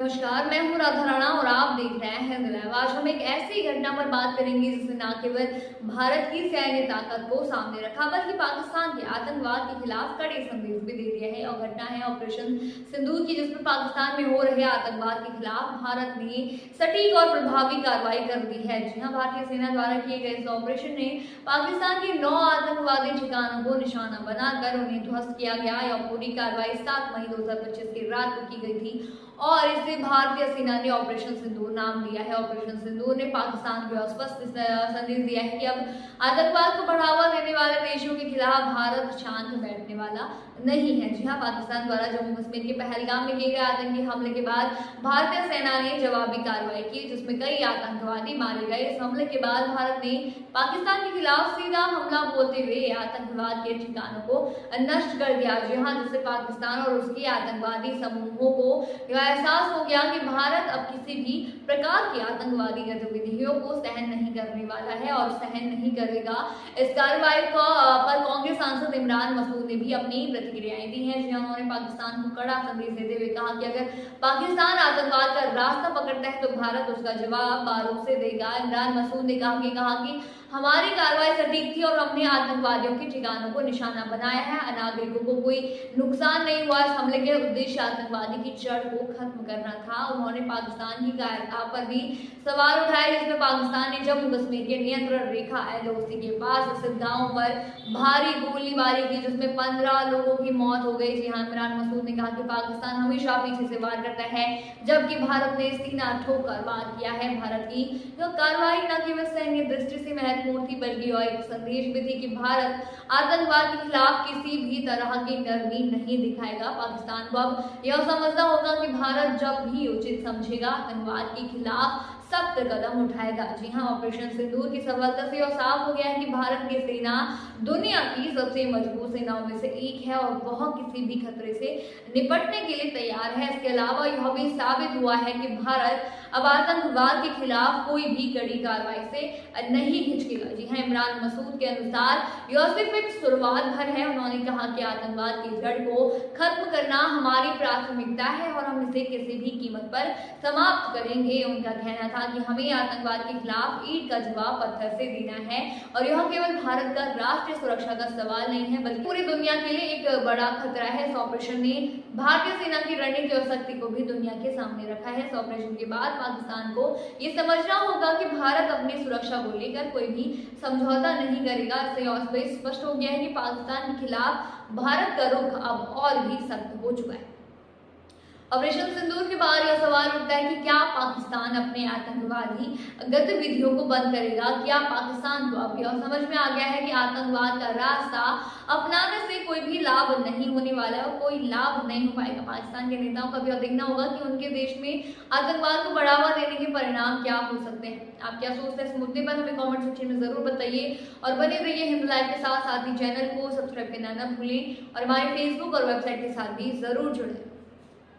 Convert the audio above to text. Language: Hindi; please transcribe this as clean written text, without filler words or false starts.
नमस्कार, मैं हूँ राधा राणा और आप देख रहे हैं हिंद लाइव। आज हम एक ऐसी घटना पर बात करेंगे जिसने न केवल भारत की सैन्य ताकत को सामने रखा बल्कि पाकिस्तान के आतंकवाद के खिलाफ कड़े संदेश भी दे दिए हैं। और घटना है ऑपरेशन सिंदूर की, जिसमें पाकिस्तान में हो रहे आतंकवाद के खिलाफ भारत ने सटीक और प्रभावी कार्रवाई कर दी है। जी हाँ, भारतीय सेना द्वारा किए गए इस ऑपरेशन ने पाकिस्तान के 9 आतंकवादी ठिकानों को निशाना बनाकर उन्हें ध्वस्त किया गया। और पूरी कार्रवाई 7 मई 2025 की रात को की गई थी और इसे भारतीय सेना ने ऑपरेशन सिंदूर नाम दिया है। ऑपरेशन सिंदूर ने पाकिस्तान को स्पष्ट संदेश दिया है कि अब आतंकवाद को बढ़ावा देने वाले देशों के खिलाफ भारत शांत बैठने वाला नहीं है। जी हाँ, पाकिस्तान द्वारा जम्मू कश्मीर के पहलगाम में किए गए आतंकी हमले के बाद भारतीय सेना ने जवाबी कार्रवाई की, जिसमें कई आतंकवादी मारे गए। इस हमले के बाद भारत ने पाकिस्तान के खिलाफ सीधा हमला बोलते हुए आतंकवाद के ठिकानों को नष्ट कर दिया। जी हाँ, जिससे पाकिस्तान और उसके आतंकवादी समूहों को एहसास हो गया कि भारत अब किसी भी प्रकार की आतंकवादी गतिविधियों को सहन नहीं करने वाला है और सहन नहीं करेगा। इस कार्रवाई पर कांग्रेस सांसद इमरान मसूद ने भी अपनी प्रतिक्रियाएं दी हैं। जहां उन्होंने पाकिस्तान को कड़ा संदेश देते हुए कहा कि अगर पाकिस्तान आतंकवाद का रास्ता पकड़ता है तो भारत उसका जवाब बारूद से देगा। इमरान मसूद ने कहा कि हमारी कार्रवाई सटीक थी और हमने आतंकवादियों के ठिकानों को निशाना बनाया है। नागरिकों को कोई नुकसान नहीं हुआ। इस हमले के उद्देश्य आतंकवादी की जड़ को खत्म करना था। उन्होंने पाकिस्तान की कायरता पर भी सवाल उठाए, जिसमें पाकिस्तान ने जम्मू कश्मीर के नियंत्रण रेखा LOC के पास स्थित गांव पर भारी गोलीबारी की, जिसमें 15 लोगों की मौत हो गई। जी हाँ, इमरान मसूद ने कहा कि पाकिस्तान हमेशा पीछे से वार करता है, जबकि भारत ने सीना ठोकर वार किया है। भारत की यह कार्रवाई न केवल सैन्य दृष्टि से महत्वपूर्ण थी बल्कि और एक संदेश भी थी कि भारत आतंकवाद के खिलाफ किसी भी तरह की नरमी नहीं दिखाएगा। पाकिस्तान को अब यह समझना होगा कि भारत जब भी उचित समझेगा आतंकवाद के खिलाफ सख्त कदम उठाएगा। जी हाँ, ऑपरेशन सिंदूर की सफलता से यह साफ हो गया है कि भारत की सेना दुनिया की सबसे मजबूत सेनाओं में से एक है और वह किसी भी खतरे से निपटने के लिए तैयार है। इसके अलावा यह भी साबित हुआ है कि भारत अब आतंकवाद के खिलाफ कोई भी कड़ी कार्रवाई से नहीं हिचकेगा। जी हाँ, इमरान मसूद के अनुसार यह सिर्फ एक शुरुआत भर है। उन्होंने कहा कि आतंकवाद की जड़ को खत्म करना हमारी प्राथमिकता है और हम इसे किसी भी कीमत पर समाप्त करेंगे। उनका कहना था कि हमें आतंकवाद के खिलाफ ईंट का जवाब पत्थर से देना है और यह केवल भारत का राष्ट्रीय सुरक्षा का सवाल नहीं है बल्कि पूरी दुनिया के लिए एक बड़ा खतरा है। इस ऑपरेशन ने भारतीय सेना की रणनीति और शक्ति को भी दुनिया के सामने रखा है। इस ऑपरेशन के बाद पाकिस्तान को ये समझना होगा कि भारत अपनी सुरक्षा को लेकर कोई भी समझौता नहीं करेगा। इससे स्पष्ट हो गया है कि पाकिस्तान के खिलाफ भारत का रुख अब और भी सख्त हो चुका है। ऑपरेशन सिंदूर के बाद यह सवाल उठता है कि क्या पाकिस्तान अपने आतंकवादी गतिविधियों को बंद करेगा? क्या पाकिस्तान को अब यह समझ में आ गया है कि आतंकवाद का रास्ता अपनाने से कोई भी लाभ नहीं होने वाला है और कोई लाभ नहीं हो पाएगा? पाकिस्तान के नेताओं का भी यह देखना होगा कि उनके देश में आतंकवाद को बढ़ावा देने के परिणाम क्या हो सकते हैं। आप क्या सोचते हैं इस मुद्दे पर? हमें कॉमेंट सेक्शन में जरूर बताइए और बने रहिए हिंद लाइव के साथ ही चैनल को सब्सक्राइब करना न भूलें और हमारे फेसबुक और वेबसाइट के साथ भी जरूर जुड़ें।